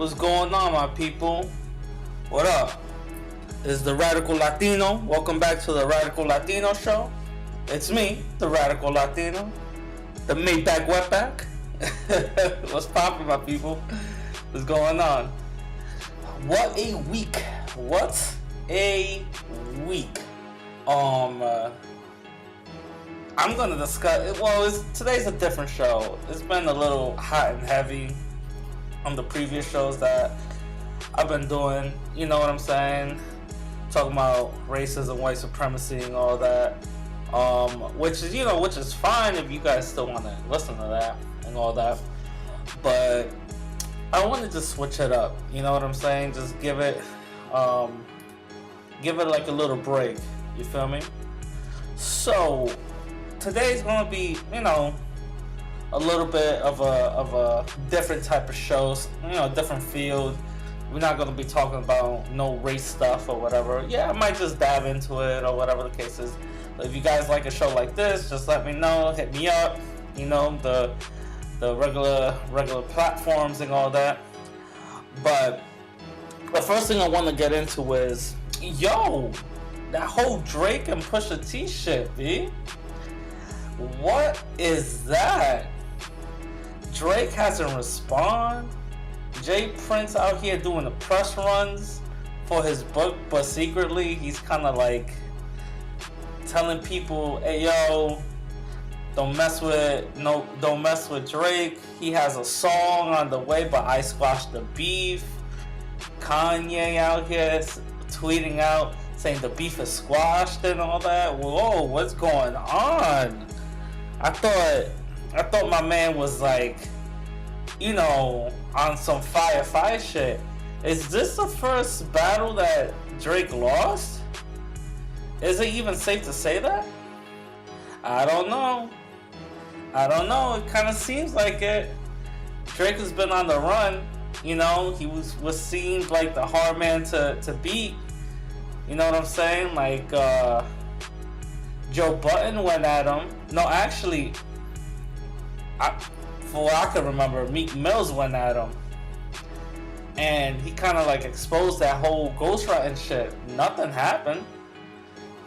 What's going on, my people? What up? It's the Radical Latino. Welcome back to the Radical Latino show. It's me, the Radical Latino, the Maybach Wetback. What's poppin', my people? What's going on? What a week! What a week! I'm gonna discuss. Well, today's a different show. It's been a little hot and heavy on the previous shows that I've been doing. You know what I'm saying? Talking about racism, white supremacy, and all that. Which is fine if you guys still want to listen to that and all that. But I wanted to switch it up. You know what I'm saying? Just give it like a little break. You feel me? So today's gonna be, a little bit of a different type of shows, different field. We're not gonna be talking about no race stuff or whatever. Yeah, I might just dive into it or whatever the case is. If you guys like a show like this, just let me know. Hit me up. The regular platforms and all that. But the first thing I want to get into is, that whole Drake and Pusha T shit, B. What is that? Drake hasn't responded. Jay Prince out here doing the press runs for his book, but secretly he's kind of like telling people, "Hey, yo, don't mess with Drake. He has a song on the way, but I squashed the beef." Kanye out here tweeting out saying the beef is squashed and all that. Whoa, what's going on? I thought my man was like, on some fire shit. Is this the first battle that Drake lost? Is it even safe to say that? I don't know. It kind of seems like it. Drake has been on the run. He was seen like the hard man to beat. You know what I'm saying? Like, Joe Budden went at him. No, actually, for what I can remember, Meek Mills went at him. And he kind of like exposed that whole ghostwriting shit. Nothing happened.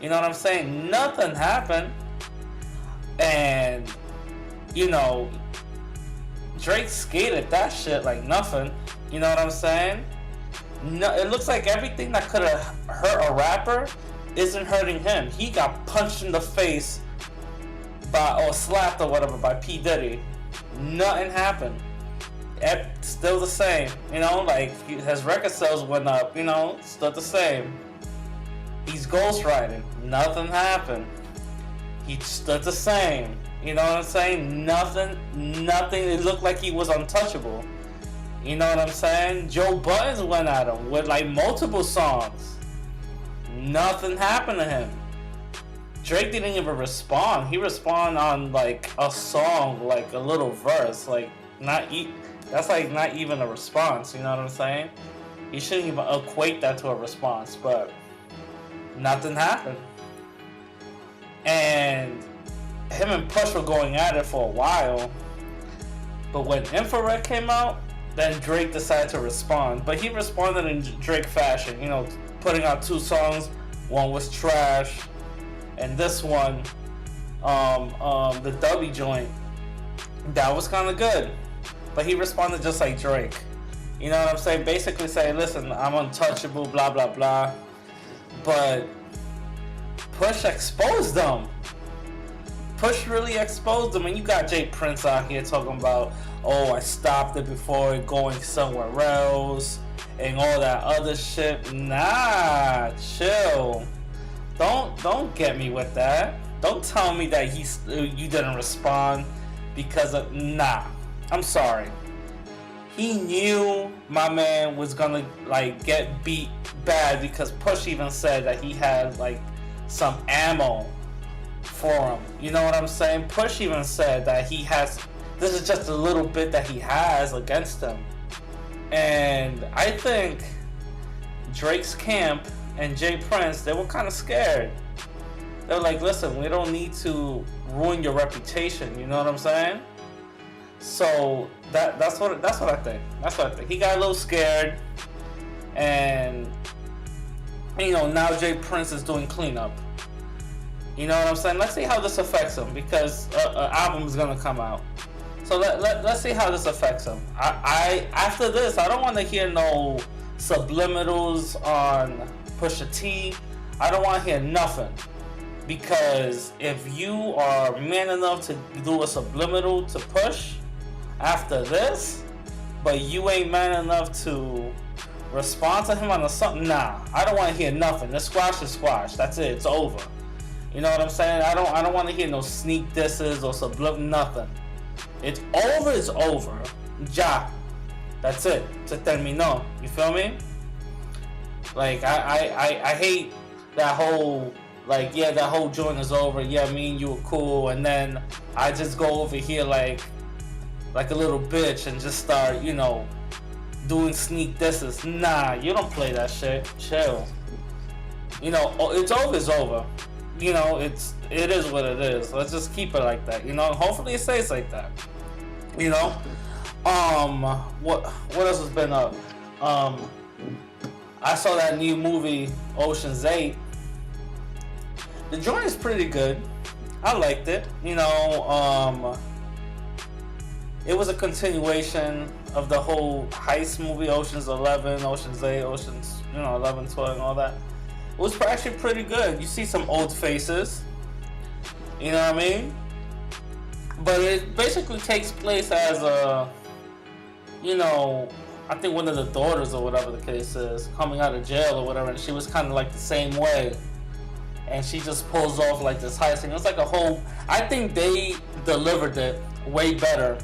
You know what I'm saying? Nothing happened. And, Drake skated that shit like nothing. You know what I'm saying? No, it looks like everything that could have hurt a rapper isn't hurting him. He got punched in the face or slapped or whatever by P. Diddy. Nothing happened. Still the same. His record sales went up. Still the same. He's ghostwriting. Nothing happened. He stood the same. You know what I'm saying? Nothing. It looked like he was untouchable. You know what I'm saying? Joe Budden went at him with like multiple songs. Nothing happened to him. Drake didn't even respond. He responded on like a song, like a little verse. That's like not even a response. You know what I'm saying? You shouldn't even equate that to a response. But nothing happened. And him and Push were going at it for a while. But when Infrared came out, then Drake decided to respond. But he responded in Drake fashion, putting out 2 songs. One was trash, and this one, the Dubby joint, that was kind of good. But he responded just like Drake. You know what I'm saying? Basically saying, listen, I'm untouchable, blah, blah, blah. But Push exposed them. Push really exposed them. And you got Jay Prince out here talking about, oh, I stopped it before going somewhere else and all that other shit. Nah, chill. Don't get me with that. Don't tell me that you didn't respond because of, nah. I'm sorry. He knew my man was gonna like get beat bad because Push even said that he had like some ammo for him. You know what I'm saying? Push even said that this is just a little bit that he has against him. And I think Drake's camp and Jay Prince, they were kind of scared. They were like, listen, we don't need to ruin your reputation. You know what I'm saying? So that's what I think. That's what I think. He got a little scared, and now Jay Prince is doing cleanup. You know what I'm saying? Let's see how this affects him, because an album is gonna come out. So let's see how this affects him. I after this, I don't want to hear no subliminals on Pusha T. I don't want to hear nothing, because if you are man enough to do a subliminal to Push after this, but you ain't man enough to respond to him on something, nah, I don't want to hear nothing. The squash is squash. That's it. It's over. You know what I'm saying? I don't want to hear no sneak disses or subliminal nothing. It's over. It's over. Ja. That's it. Se terminó. You feel me? Like I hate that whole, like, yeah, that whole joint is over. Yeah, me and you were cool, and then I just go over here like a little bitch and just start, doing sneak disses. Nah, you don't play that shit. Chill. It's over. It's over. It is what it is. Let's just keep it like that. Hopefully it stays like that. What else has been up? I saw that new movie Ocean's 8. The joint is pretty good. I liked it. It was a continuation of the whole heist movie, Ocean's 11, Ocean's 8, Ocean's 11, 12, and all that. It was actually pretty good. You see some old faces, you know what I mean? But it basically takes place as I think one of the daughters or whatever the case is, coming out of jail or whatever, and she was kind of like the same way. And she just pulls off like this heist thing. It's like a whole, I think they delivered it way better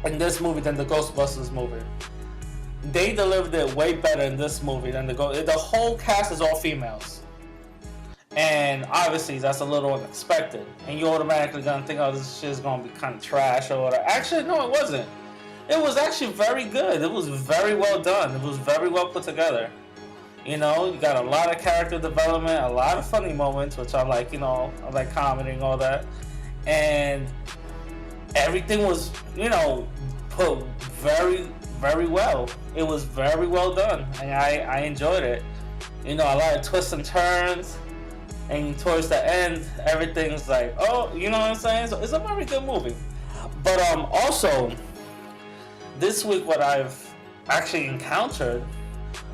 in this movie than the Ghostbusters movie. They delivered it way better in this movie than the whole cast is all females. And obviously that's a little unexpected. And you're automatically gonna think, oh, this shit is gonna be kind of trash or whatever. Actually, no, it wasn't. It was actually very good. It was very well done. It was very well put together. You got a lot of character development, a lot of funny moments, which I like, I like comedy and all that. And everything was, put very, very well. It was very well done, and I enjoyed it. A lot of twists and turns, and towards the end, everything's like, oh, you know what I'm saying? So it's a very good movie. But also, this week what I've actually encountered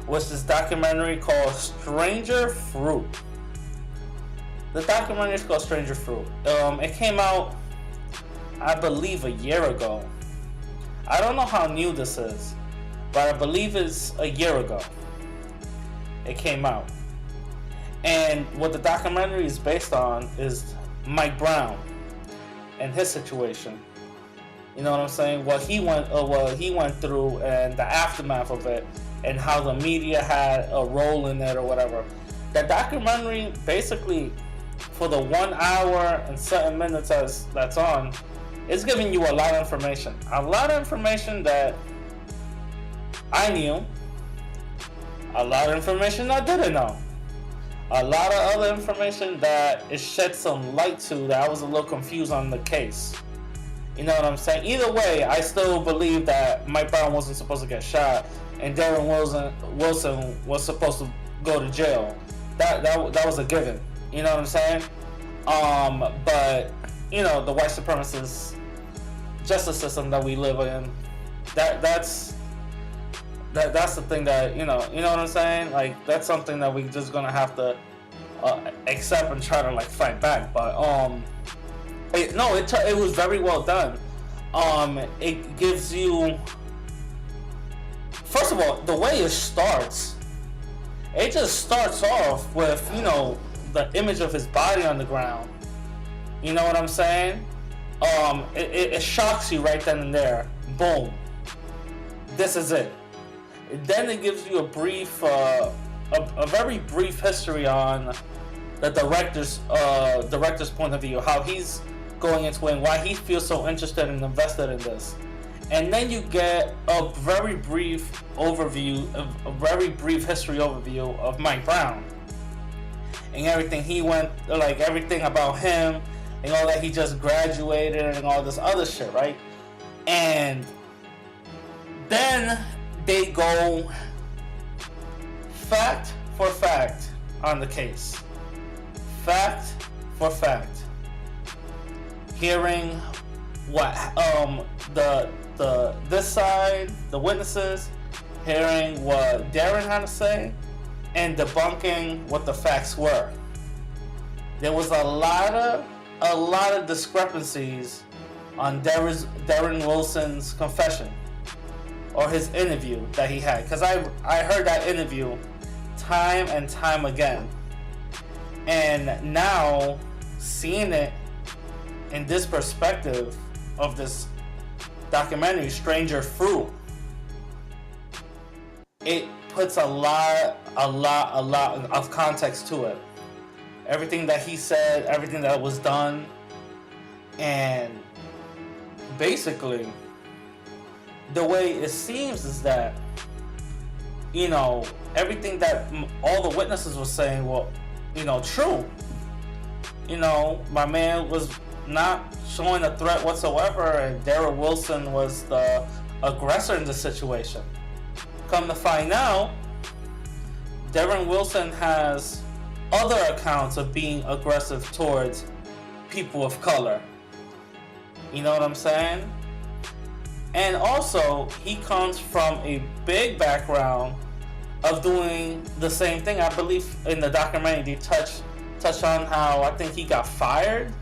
was this documentary called Stranger Fruit. The documentary is called Stranger Fruit. It came out, I believe, a year ago. I don't know how new this is, but I believe it's a year ago it came out. And what the documentary is based on is Mike Brown and his situation. You know what I'm saying? What he went through and the aftermath of it, and how the media had a role in it or whatever. That documentary, basically, for the 1 hour and 7 minutes that's on, it's giving you a lot of information. A lot of information that I knew. A lot of information I didn't know. A lot of other information that it shed some light to that I was a little confused on the case. You know what I'm saying? Either way, I still believe that Mike Brown wasn't supposed to get shot, and Darren Wilson was supposed to go to jail. That was a given. You know what I'm saying? But the white supremacist justice system that we live in, that's the thing that you know what I'm saying? Like, that's something that we just gonna have to accept and try to like fight back. But it was very well done. It gives you, first of all, the way it starts. It just starts off with the image of his body on the ground. You know what I'm saying? It shocks you right then and there. Boom. This is it. Then it gives you a brief, a very brief history on the director's point of view, how he's going into it and why he feels so interested and invested in this. And then you get a very brief history overview of Mike Brown and everything he went, like everything about him and all that. He just graduated and all this other shit, right? And then they go fact for fact on the case. Fact for fact. Hearing what this side, the witnesses, hearing what Darren had to say, and debunking what the facts were. There was a lot of discrepancies on Darren Wilson's confession or his interview that he had, because I heard that interview time and time again, and now seeing it in this perspective of this documentary, Stranger Fruit, it puts a lot of context to it. Everything that he said, everything that was done, and basically the way it seems is that, you know, everything that all the witnesses were saying were, you know, true. You know, my man was not showing a threat whatsoever, and Darren Wilson was the aggressor in the situation. Come to find out, Darren Wilson has other accounts of being aggressive towards people of color. You know what I'm saying? And also, he comes from a big background of doing the same thing. I believe in the documentary they touch on how I think he got fired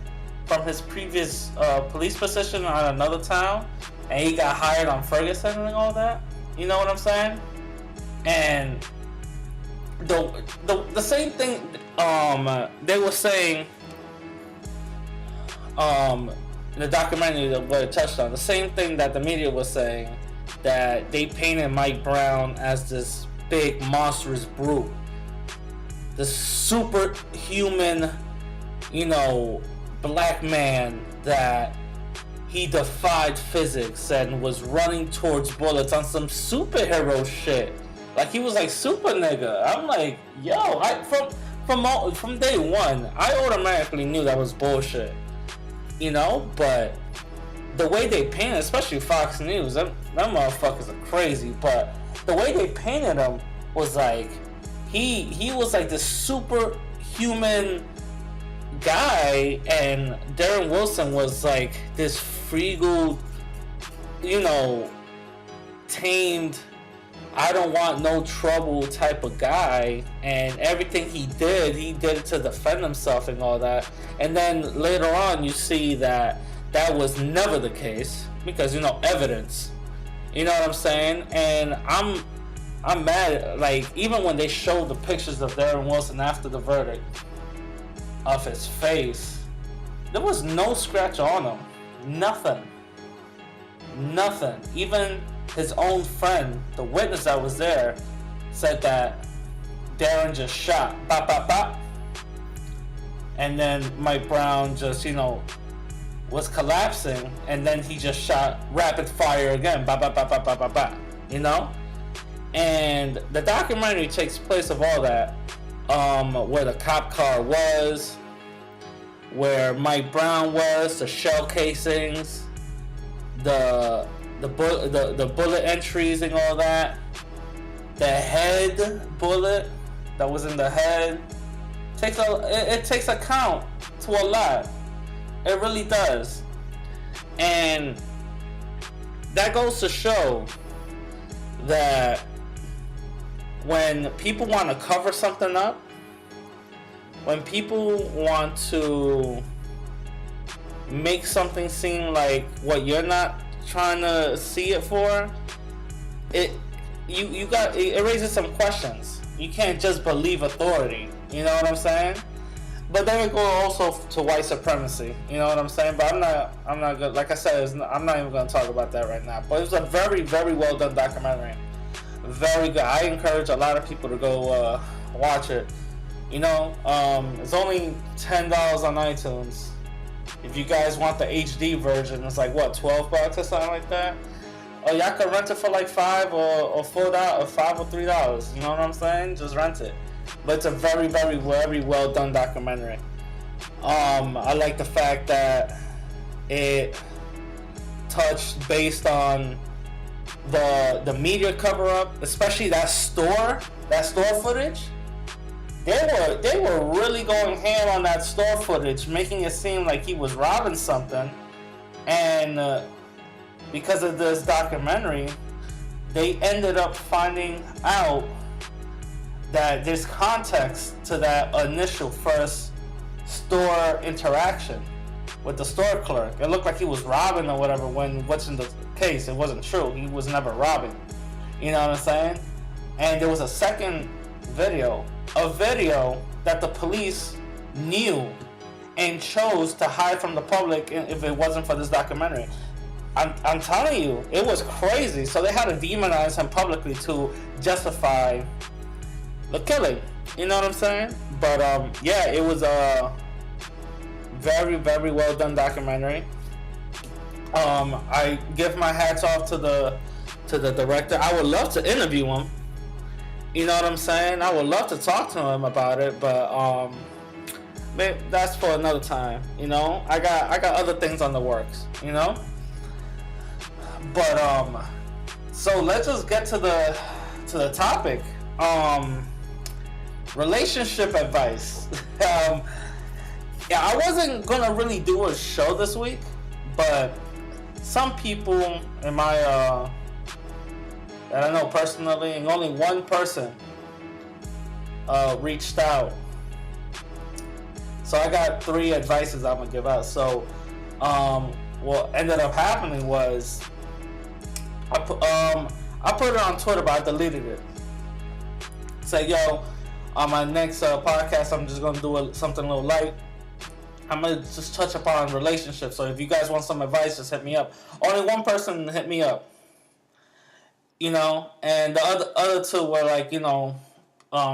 from his previous police position on another town, and he got hired on Ferguson and all that. You know what I'm saying? And the same thing they were saying in the documentary that what it touched on, the same thing that the media was saying, that they painted Mike Brown as this big monstrous brute, this superhuman, you know, black man that he defied physics and was running towards bullets on some superhero shit. Like he was like super nigga. I'm like, yo, from day one, I automatically knew that was bullshit. You know, but the way they painted, especially Fox News, them motherfuckers are crazy. But the way they painted him was like he was like this superhuman guy, and Darren Wilson was like this frugal, you know, tamed, I don't want no trouble type of guy, and everything he did it to defend himself and all that. And then later on you see that was never the case, because, you know, evidence. You know what I'm saying? And I'm mad, like, even when they showed the pictures of Darren Wilson after the verdict of his face, there was no scratch on him. Nothing. Even his own friend, the witness that was there, said that Darren just shot, bop, bop, bop. And then Mike Brown just, you know, was collapsing, and then he just shot rapid fire again, bop, bop, bop, bop, bop, bop, bop, you know? And the documentary takes place of all that, where the cop car was, where Mike Brown was, the shell casings, the bullet entries and all that, the head bullet that was in the head, it takes account to a lot. It really does. And that goes to show that when people want to cover something up, when people want to make something seem like what you're not trying to see it for, it raises some questions. You can't just believe authority. You know what I'm saying? But then we go also to white supremacy. You know what I'm saying? But I'm not good. Like I said, I'm not even going to talk about that right now. But it was a very, very well done documentary. Very good. I encourage a lot of people to go watch it. You know, it's only $10 on iTunes. If you guys want the HD version, it's like what, $12 or something like that. Or y'all can rent it for like $5 or $4 or $5 or $3. You know what I'm saying? Just rent it. But it's a very, very, very well done documentary. I like the fact that it touched based on the media cover up, especially that store footage. They were really going ham on that store footage, making it seem like he was robbing something. And because of this documentary, they ended up finding out that there's context to that initial first store interaction with the store clerk. It looked like he was robbing or whatever, when what's in the case, it wasn't true. He was never robbing. You know what I'm saying? And there was a second video, that the police knew and chose to hide from the public if it wasn't for this documentary. I'm telling you, it was crazy. So they had to demonize him publicly to justify the killing. You know what I'm saying? But yeah, it was a very, very well done documentary. I give my hats off to the director. I would love to interview him. You know what I'm saying? I would love to talk to him about it, but that's for another time. You know, I got other things on the works. You know. But so let's just get to the topic. Relationship advice. Yeah, I wasn't gonna really do a show this week, but some people in my that I know personally, and only one person reached out. So I got 3 advices I'm gonna give out. So what ended up happening was I put it on Twitter, but I deleted it. Say, yo, on my next podcast, I'm just gonna do something a little light. I'm gonna just touch upon relationships. So if you guys want some advice, just hit me up. Only one person hit me up. You know, and the other 2 were like, you know,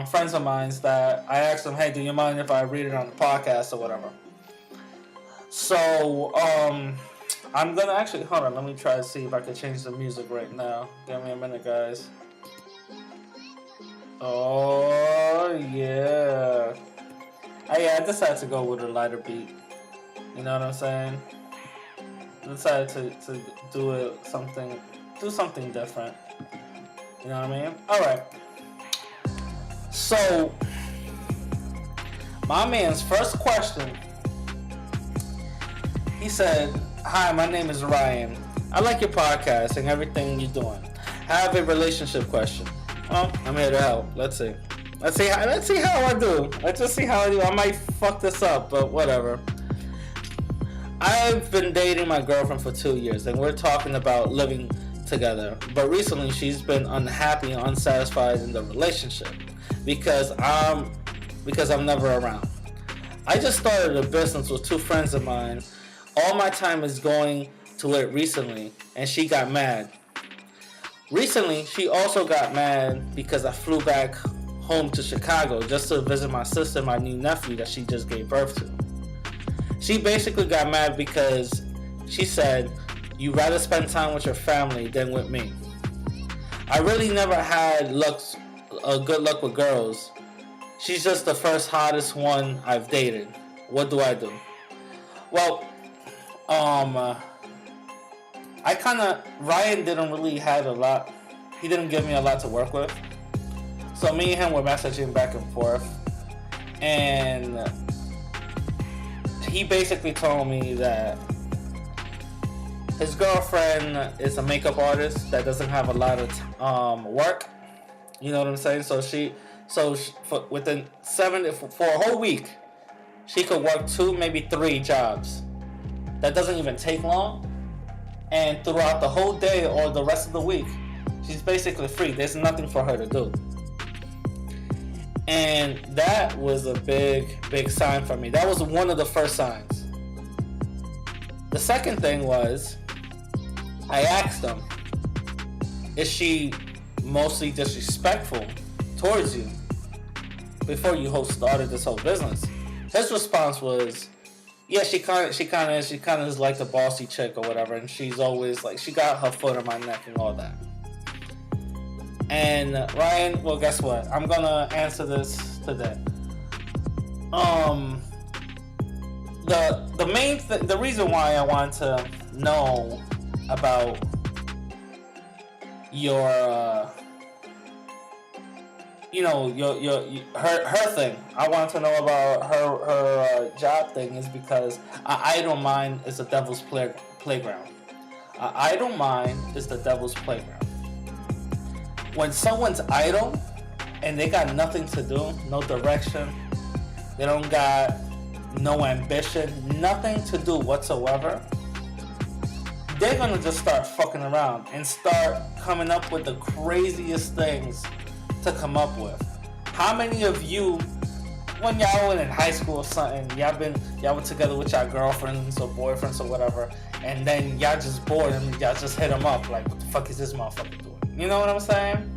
friends of mine that I asked them, hey, do you mind if I read it on the podcast or whatever? So I'm gonna actually, hold on, let me try to see if I can change the music right now. Give me a minute, guys. Oh yeah. I decided to go with a lighter beat. You know what I'm saying? I decided to do something different. You know what I mean? Alright. So my man's first question, he said, hi, my name is Ryan. I like your podcast and everything you're doing. I have a relationship question. Well, I'm here to help. Let's see how I do. Let's just see how I do. I might fuck this up, but whatever. I've been dating my girlfriend for 2 years, and we're talking about living together. But recently, she's been unhappy and unsatisfied in the relationship because I'm never around. I just started a business with 2 friends of mine. All my time is going to it recently, and she got mad. Recently, she also got mad because I flew back home to Chicago just to visit my sister and my new nephew that she just gave birth to. She basically got mad because she said, you'd rather spend time with your family than with me. I really never had good luck with girls. She's just the first hottest one I've dated. What do I do? Well, Ryan didn't really have a lot. He didn't give me a lot to work with. So me and him were messaging back and forth. And he basically told me that his girlfriend is a makeup artist that doesn't have a lot of work. You know what I'm saying? For a whole week, she could work 2, maybe 3 jobs. That doesn't even take long. And throughout the whole day or the rest of the week, she's basically free. There's nothing for her to do. And that was a big, big sign for me. That was one of the first signs. The second thing was, I asked him, is she mostly disrespectful towards you before you started this whole business? His response was, yeah, she kind of is like the bossy chick or whatever, and she's always like, she got her foot on my neck and all that. And Ryan, well, guess what? I'm gonna answer this today. The reason why I want to know about your her thing. I wanted to know about her job thing is because I don't mind is the devil's playground. I don't mind is the devil's playground. When someone's idle and they got nothing to do, no direction, they don't got no ambition, nothing to do whatsoever, they're gonna just start fucking around and start coming up with the craziest things to come up with. How many of you, when y'all were in high school or something, y'all were together with y'all girlfriends or boyfriends or whatever, and then y'all just bored and y'all just hit them up like, what the fuck is this motherfucker doing? You know what I'm saying?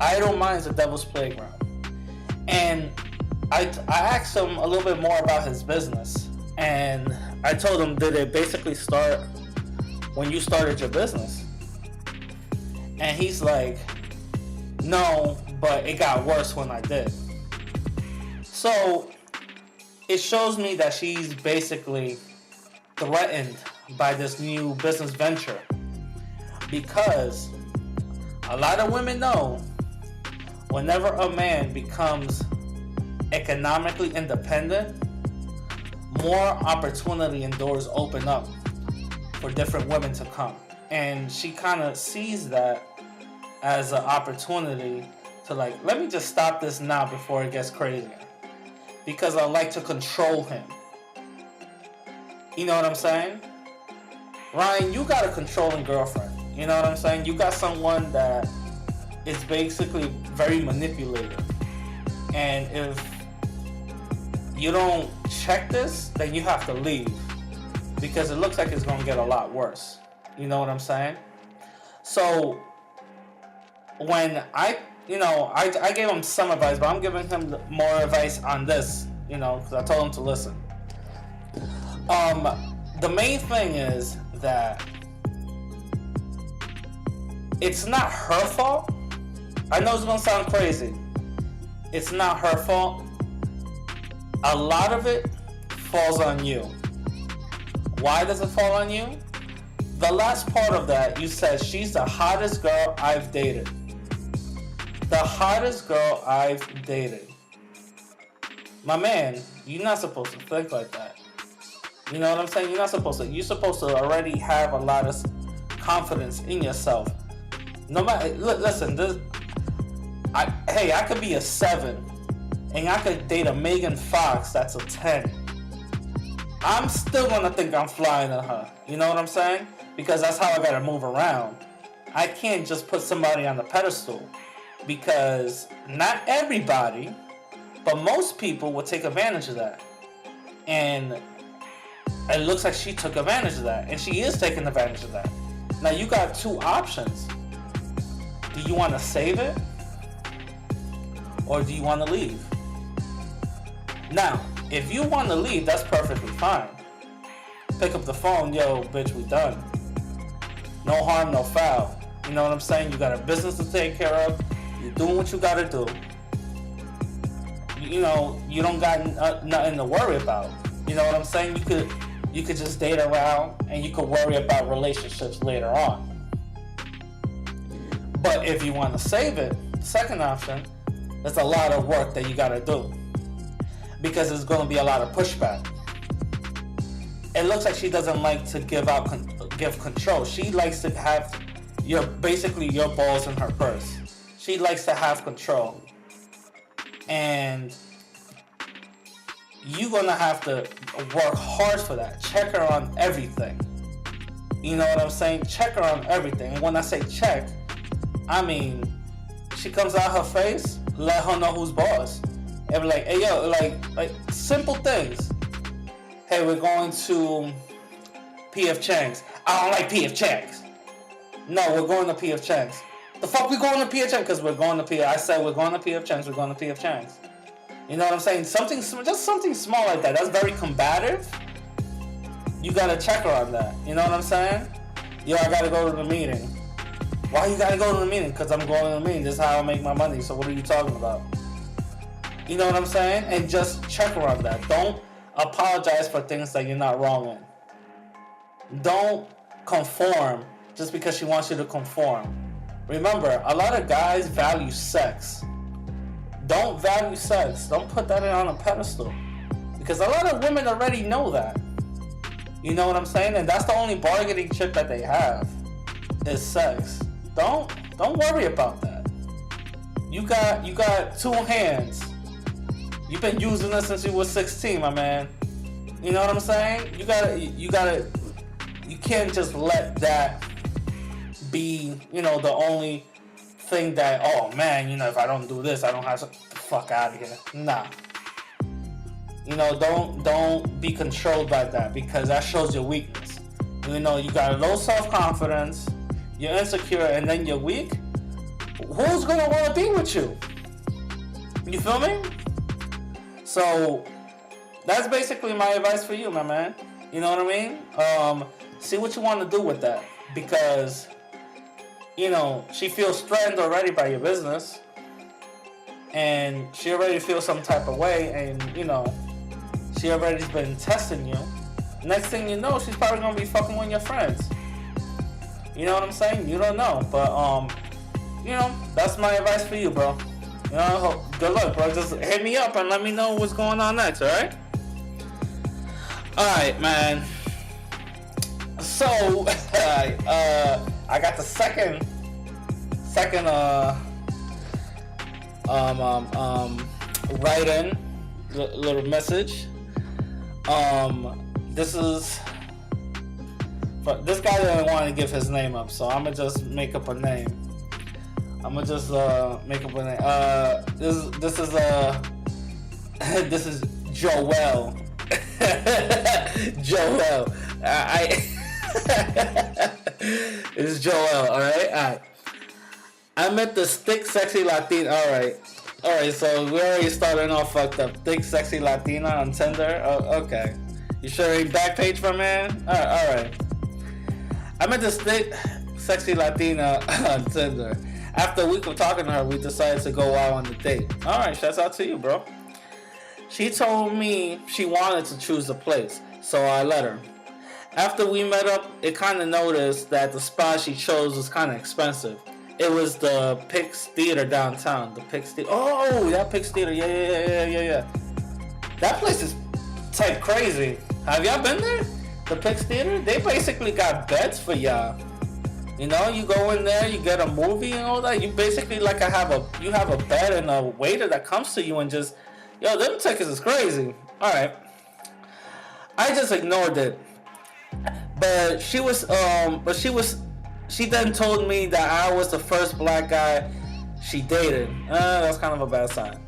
Idle mind's the devil's playground. And I asked him a little bit more about his business, and I told him, did it basically start when you started your business? And he's like, no, but it got worse when I did. So it shows me that she's basically threatened by this new business venture, because a lot of women know whenever a man becomes economically independent, more opportunity and doors open up for different women to come. And she kind of sees that as an opportunity to like, let me just stop this now before it gets crazier, because I like to control him. You know what I'm saying? Ryan, you got a controlling girlfriend. You know what I'm saying? You got someone that is basically very manipulative. And if you don't check this, then you have to leave, because it looks like it's going to get a lot worse. You know what I'm saying? So when I gave him some advice, but I'm giving him more advice on this, because I told him to listen. The main thing is that it's not her fault. I know it's going to sound crazy. It's not her fault. A lot of it falls on you. Why does it fall on you? The last part of that, you said she's the hottest girl I've dated. The hottest girl I've dated. My man, you're not supposed to think like that. You know what I'm saying? You're supposed to already have a lot of confidence in yourself. No matter, listen, I could be a 7, and I could date a Megan Fox that's a 10. I'm still gonna think I'm flying than her. You know what I'm saying? Because that's how I gotta move around. I can't just put somebody on the pedestal, because not everybody, but most people will take advantage of that. And it looks like she took advantage of that, and she is taking advantage of that. Now you got two options. Do you want to save it, or do you want to leave? Now, if you want to leave, that's perfectly fine. Pick up the phone, yo, bitch, we done. No harm, no foul. You know what I'm saying? You got a business to take care of. You're doing what you got to do. You don't got nothing to worry about. You know what I'm saying? You could just date around, and you could worry about relationships later on. But if you want to save it, the second option, there's a lot of work that you got to do, because there's going to be a lot of pushback. It looks like she doesn't like to give control. She likes to have your balls in her purse. She likes to have control. And you're going to have to work hard for that. Check her on everything. You know what I'm saying? Check her on everything. And when I say check, I mean, she comes out her face, let her know who's boss. And be like, hey, yo, like simple things. Hey, we're going to P.F. Chang's. I don't like P.F. Chang's. No, we're going to P.F. Chang's. The fuck we going to P.F. Chang's? Because we're going to P.F. I said we're going to P.F. Chang's. We're going to P.F. Chang's. You know what I'm saying? Just something small like that. That's very combative. You gotta check her on that. You know what I'm saying? Yo, I gotta go to the meeting. Why you gotta go to the meeting? Because I'm going to the meeting. This is how I make my money. So what are you talking about? You know what I'm saying? And just check her on that. Don't apologize for things that you're not wrong in. Don't conform just because she wants you to conform. Remember, a lot of guys value sex. Don't value sex. Don't put that on a pedestal. Because a lot of women already know that. You know what I'm saying? And that's the only bargaining chip that they have is sex. Don't worry about that. You got two hands. You've been using this since you were 16, my man. You know what I'm saying? You can't just let that be, the only thing that, oh man, if I don't do this, I don't have to fuck out of here. Nah. Don't be controlled by that, because that shows your weakness. You got low self-confidence, you're insecure, and then you're weak. Who's gonna want to be with you? You feel me? So that's basically my advice for you, my man. You know what I mean? See what you want to do with that, because she feels threatened already by your business, and she already feels some type of way, and she already's been testing you. Next thing you know, she's probably gonna be fucking with your friends. You know what I'm saying? You don't know, but that's my advice for you, bro. Good luck, bro. Just hit me up and let me know what's going on next, alright? Alright, man. So, I got the second write-in little message. This guy didn't want to give his name up, so I'm gonna just make up a name. This is Joel. Joel. It's Joel. All right. I met the thick, sexy Latina. All right. So we're already starting off fucked up. Thick, sexy Latina on Tinder. Oh, okay. You sure ain't back page for man? All right. I met this thick, sexy Latina on Tinder. After a week of talking to her, we decided to go out on the date. All right, shouts out to you, bro. She told me she wanted to choose the place, so I let her. After we met up, it kind of noticed that the spot she chose was kind of expensive. It was the Pix Theater downtown. The Pix Theater. Oh, that Pix Theater. Yeah. That place is type crazy. Have y'all been there? The Pix Theater? They basically got beds for y'all. You go in there, you get a movie and all that. You basically have a bed and a waiter that comes to you and just, them tickets is crazy. All right. I just ignored it. But she then told me that I was the first black guy she dated. That's kind of a bad sign.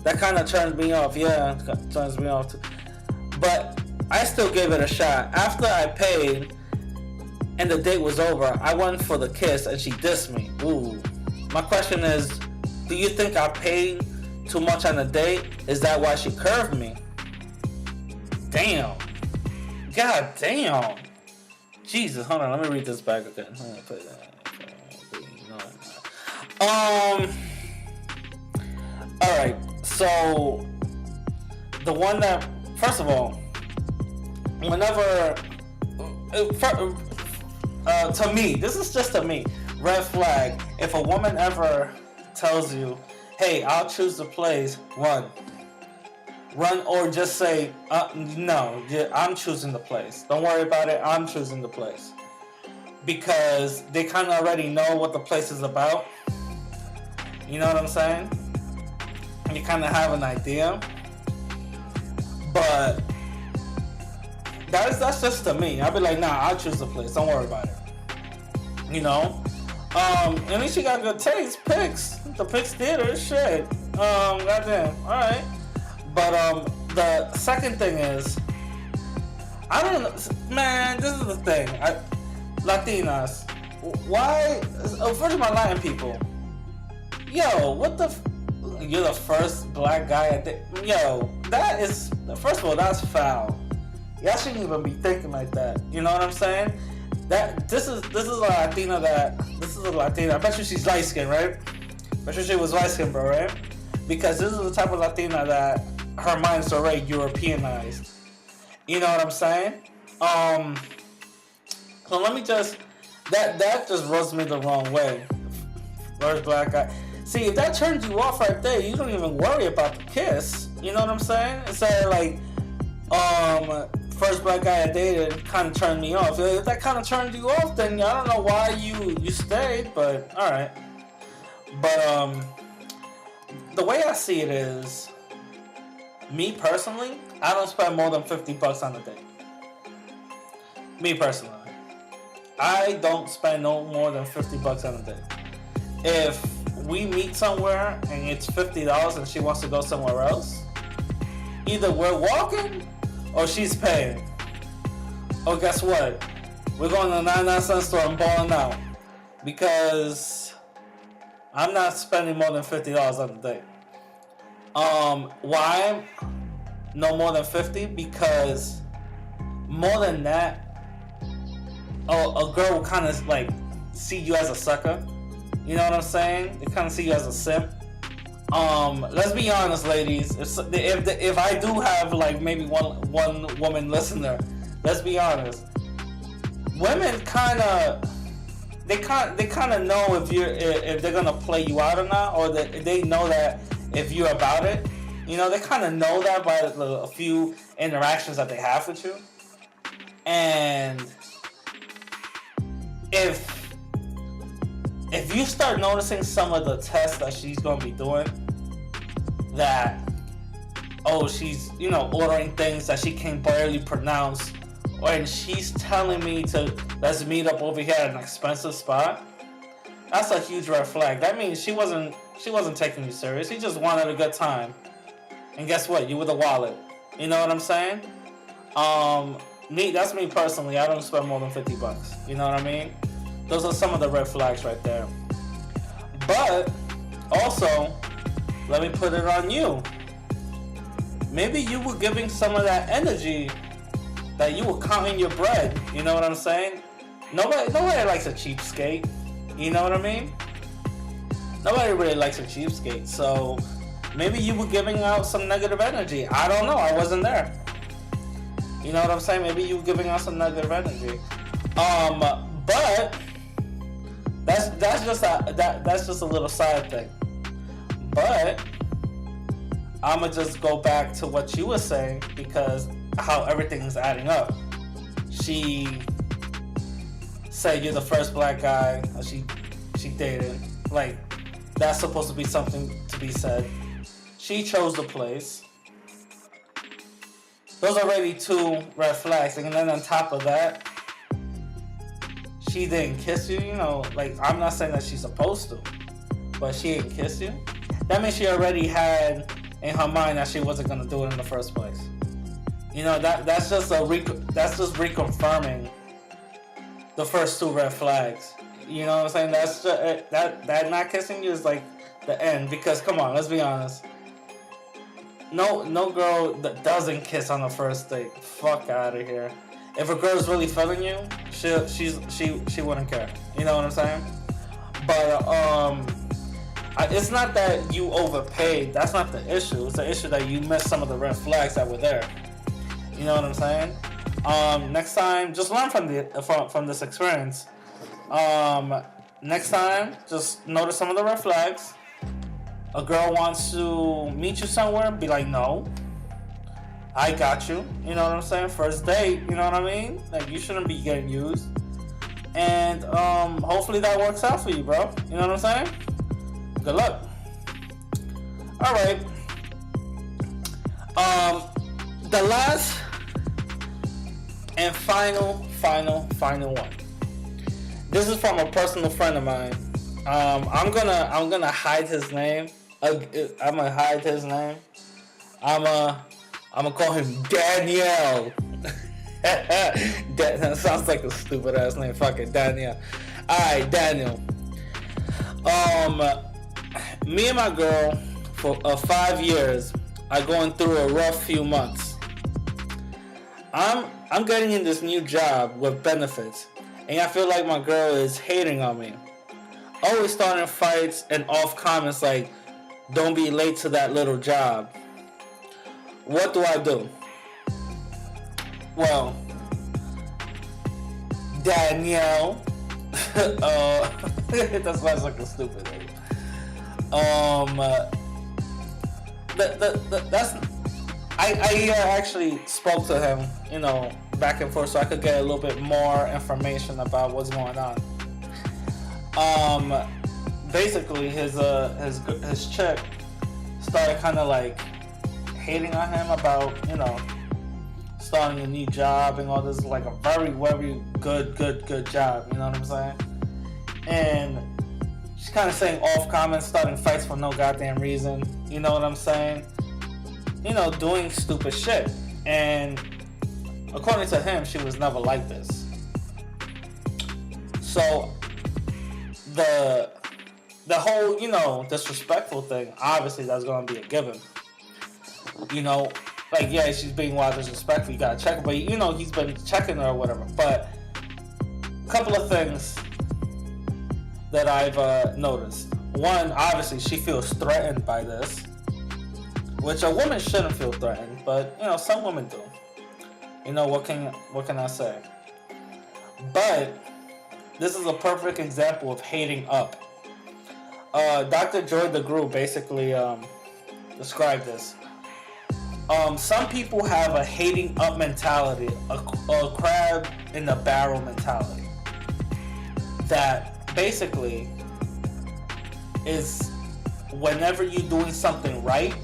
That kind of turns me off. Yeah, turns me off too. But I still gave it a shot. After I paid and the date was over, I went for the kiss and she dissed me. Ooh. My question is, do you think I paid too much on the date? Is that why she curved me? Damn. God damn. Jesus, hold on, let me read this back again. Alright, so the one that, first of all, whenever to me, this is just to me, red flag. If a woman ever tells you, hey, I'll choose the place, run, or just say, no, I'm choosing the place. Don't worry about it, I'm choosing the place. Because they kind of already know what the place is about. You know what I'm saying? You kind of have an idea. But that's just to me. I'll be like, nah, I'll choose the place. Don't worry about it. At least she got good taste. Pix. The Pix Theater, shit. Goddamn. Alright. But, the second thing is, I don't know, man, this is the thing. Latinas. Why? First of all, Latin people. Yo, what the you're the first black guy at the... Yo, that is... First of all, that's foul. Y'all shouldn't even be thinking like that. You know what I'm saying? This is a Latina I bet you she's light skinned, right? I bet you she was light skinned, bro, right? Because this is the type of Latina that her mind's already Europeanized. You know what I'm saying? So let me just that just rubs me the wrong way. First black guy. See, if that turns you off right there, you don't even worry about the kiss. You know what I'm saying? Instead of like, first black guy I dated kind of turned me off. If that kind of turned you off, then I don't know why you stayed. But all right. But the way I see it is, me personally, I don't spend more than $50 on a date. Me personally, I don't spend no more than $50 on a date. If we meet somewhere and it's $50 and she wants to go somewhere else, either we're walking or she's paying. Or guess what? We're going to the 99-cent store and balling out. Because I'm not spending more than $50 on a date. Why? No more than 50? Because more than that, a girl will kind of like see you as a sucker. You know what I'm saying? They kind of see you as a simp. Let's be honest, ladies. If I do have like maybe one woman listener, let's be honest. Women they kind of know if they're gonna play you out or not, or they know that if you're about it. You know, they kind of know that by a few interactions that they have with you. And if you start noticing some of the tests that she's going to be doing, that, oh, she's, ordering things that she can barely pronounce, and she's telling me to, let's meet up over here at an expensive spot, that's a huge red flag. That means she wasn't taking you serious. She just wanted a good time. And guess what? You with a wallet. You know what I'm saying? That's me personally. I don't spend more than $50. You know what I mean? Those are some of the red flags right there. But also, let me put it on you. Maybe you were giving some of that energy that you were counting your bread. You know what I'm saying? Nobody likes a cheapskate. You know what I mean? Nobody really likes a cheapskate. So maybe you were giving out some negative energy. I don't know. I wasn't there. You know what I'm saying? Maybe you were giving out some negative energy. But that's just a little side thing. But I'ma just go back to what you were saying, because how everything is adding up. She said you're the first black guy she dated. Like, that's supposed to be something to be said. She chose the place. Those are already 2 red flags. And then on top of that, she didn't kiss you. Like, I'm not saying that she's supposed to, but she didn't kiss you. That means she already had in her mind that she wasn't gonna do it in the first place. That's just reconfirming the first 2 red flags. You know what I'm saying? That's just, that not kissing you is like the end. Because come on, let's be honest. No girl that doesn't kiss on the first date. Fuck out of here. If a girl's really feeling you, she wouldn't care. You know what I'm saying? But it's not that you overpaid. That's not the issue. It's the issue that you missed some of the red flags that were there. You know what I'm saying? Next time, just learn from this experience. Next time, just notice some of the red flags. A girl wants to meet you somewhere, be like, no, I got you. You know what I'm saying? First date, you know what I mean? Like, you shouldn't be getting used. And hopefully that works out for you, bro. You know what I'm saying? Good luck. All right. The last and final one. This is from a personal friend of mine. I'm gonna hide his name. I'm gonna hide his name. I'm gonna call him Danielle. That sounds like a stupid ass name. Fuck it, Danielle. All right, Daniel. Me and my girl for 5 years are going through a rough few months. I'm getting in this new job with benefits, and I feel like my girl is hating on me. Always starting fights and off comments like, "Don't be late to that little job." What do I do? Well, Danielle. That's why it's like a stupid name. That's I actually spoke to him, back and forth, so I could get a little bit more information about what's going on. Basically, his chick started kind of like hating on him about starting a new job and all this, like a very very good job. You know what I'm saying? And she's kind of saying off comments, starting fights for no goddamn reason. You know what I'm saying? Doing stupid shit. And according to him, she was never like this. So the whole, disrespectful thing, obviously that's gonna be a given. Like, yeah, she's being wild disrespectful, you gotta check her, but he's been checking her or whatever. But a couple of things that I've noticed. One, obviously she feels threatened by this, which a woman shouldn't feel threatened, but some women do. What can I say? But this is a perfect example of hating up. Dr. Joy DeGruy basically described this. Some people have a hating up mentality, a crab in the barrel mentality, that basically is whenever you're doing something right,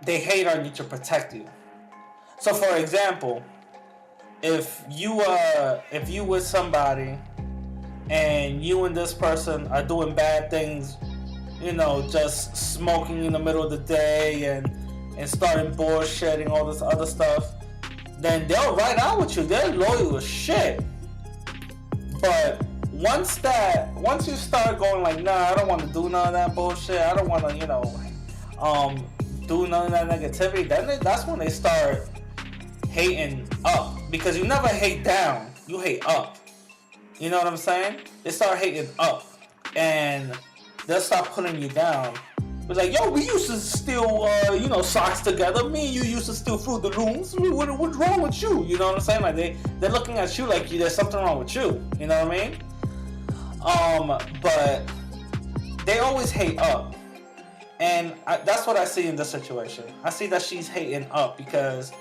they hate on you to protect you. So, for example, if you with somebody and you and this person are doing bad things, just smoking in the middle of the day and starting bullshitting, all this other stuff, then they'll ride out with you. They're loyal as shit. But once you start going like, nah, I don't want to do none of that bullshit, I don't want to, do none of that negativity, then that's when they start hating up. Because you never hate down, you hate up. You know what I'm saying? They start hating up, and they'll start putting you down. It's like, yo, we used to steal, socks together. Me and you used to steal Fruit of the Looms. What's wrong with you? You know what I'm saying? Like, they're looking at you like there's something wrong with you. You know what I mean? But they always hate up. And that's what I see in this situation. I see that she's hating up because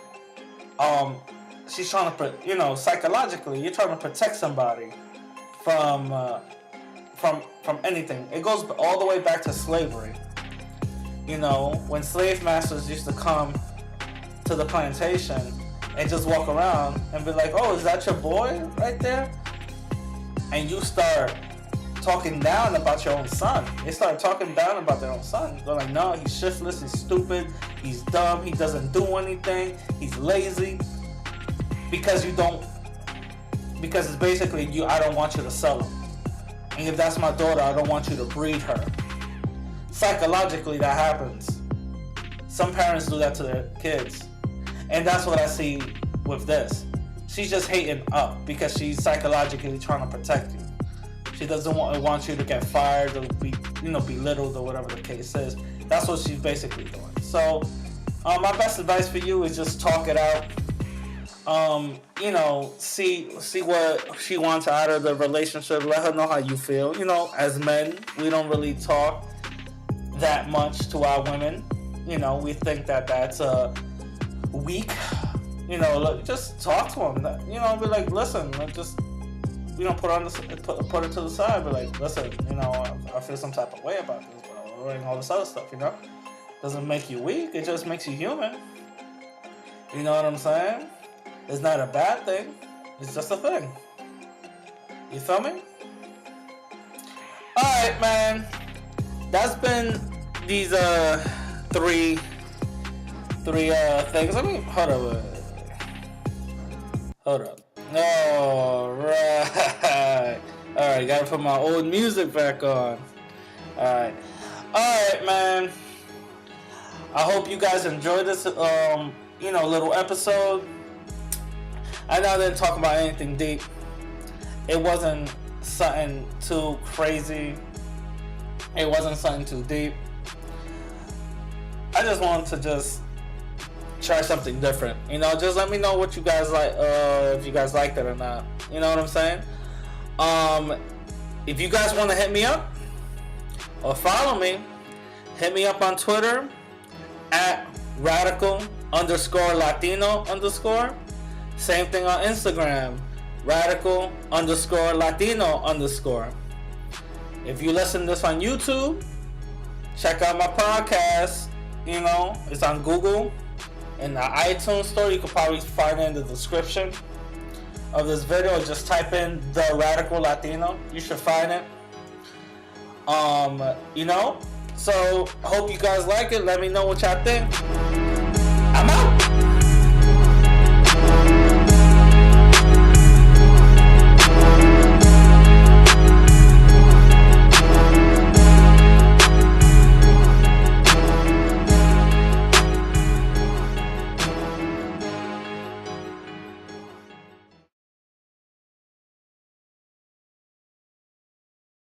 she's trying to, psychologically, you're trying to protect somebody from anything. It goes all the way back to slavery. When slave masters used to come to the plantation and just walk around and be like, oh, is that your boy right there? And you start talking down about your own son. They start talking down about their own son. They're like, no, he's shiftless, he's stupid, he's dumb, he doesn't do anything, he's lazy. Because it's basically I don't want you to sell him. And if that's my daughter, I don't want you to breed her. Psychologically, that happens. Some parents do that to their kids. And that's what I see with this. She's just hating up because she's psychologically trying to protect you. She doesn't want you to get fired or be belittled or whatever the case is. That's what she's basically doing. So, my best advice for you is just talk it out. See what she wants out of the relationship. Let her know how you feel. As men, we don't really talk that much to our women. We think that that's weak. Just talk to them. Be like, listen, just put it to the side. Be like, listen, I feel some type of way about this, and all this other stuff. Doesn't make you weak. It just makes you human. You know what I'm saying? It's not a bad thing. It's just a thing. You feel me? Alright, man. That's been these three things. Let me hold up. Alright, gotta put my old music back on. Alright, man. I hope you guys enjoyed this little episode. I know I didn't talk about anything deep. It wasn't something too crazy. It wasn't something too deep. I just wanted to try something different. You know, just let me know what you guys like, if you guys like it or not. You know what I'm saying? If you guys want to hit me up or follow me, hit me up on Twitter at radical_Latino_. Same thing on Instagram, radical_Latino_. If you listen to this on YouTube, check out my podcast. You know, it's on Google and the iTunes store. You can probably find it in the description of this video. Just type in The Radical Latino. You should find it. You know, so hope you guys like it. Let me know what y'all think.